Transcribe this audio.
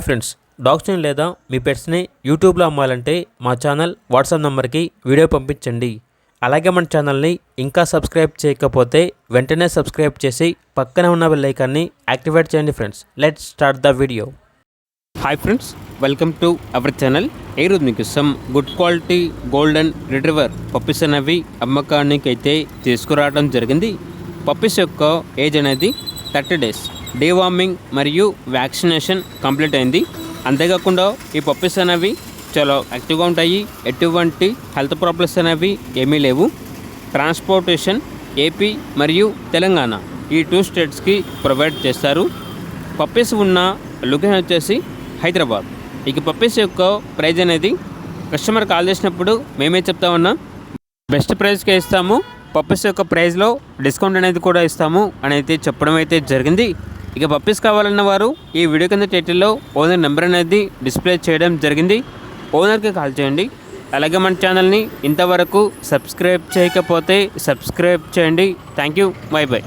Friends, డాగ్స్ని లేదా మీ పెట్స్ని యూట్యూబ్లో అమ్మాలంటే మా ఛానల్ వాట్సాప్ నెంబర్కి వీడియో పంపించండి. అలాగే మన ఛానల్ని ఇంకా సబ్స్క్రైబ్ చేయకపోతే వెంటనే సబ్స్క్రైబ్ చేసి పక్కనే ఉన్న బెల్ ఐకాన్ని యాక్టివేట్ చేయండి. Friends, let's start the video. Hi friends, welcome to our channel. ఈరోజు మీకు some good quality golden retriever puppies అనేవి అమ్మకానికి అయితే తీసుకురావడం జరిగింది. పప్పీస్ యొక్క ఏజ్ అనేది 30 days. డీవార్మింగ్ మరియు వ్యాక్సినేషన్ కంప్లీట్ అయింది. అంతేకాకుండా ఈ పప్పీస్ అనేవి చాలా యాక్టివ్గా ఉంటాయి. ఎటువంటి హెల్త్ ప్రాబ్లమ్స్ అనేవి ఏమీ లేవు. ట్రాన్స్పోర్టేషన్ ఏపీ మరియు తెలంగాణ ఈ 2 స్టేట్స్కి ప్రొవైడ్ చేస్తారు. పప్పీస్ ఉన్న లొకేషన్ వచ్చేసి హైదరాబాద్. ఇక పప్పీస్ యొక్క ప్రైజ్ అనేది కస్టమర్ కాల్ చేసినప్పుడు మేమే చెప్తామన్నా బెస్ట్ ప్రైస్కే ఇస్తాము. పప్పీస్ యొక్క ప్రైస్లో డిస్కౌంట్ అనేది కూడా ఇస్తాము అని అయితే చెప్పడం అయితే జరిగింది. ఇక పప్పీస్ కావాలన్న వారు ఈ వీడియో కింద టైటిల్లో ఓనర్ నెంబర్ అనేది డిస్ప్లే చేయడం జరిగింది. ఓనర్కి కాల్ చేయండి. అలాగే మన ఛానల్ని ఇంతవరకు సబ్స్క్రైబ్ చేయకపోతే సబ్స్క్రైబ్ చేయండి. Thank you. By by.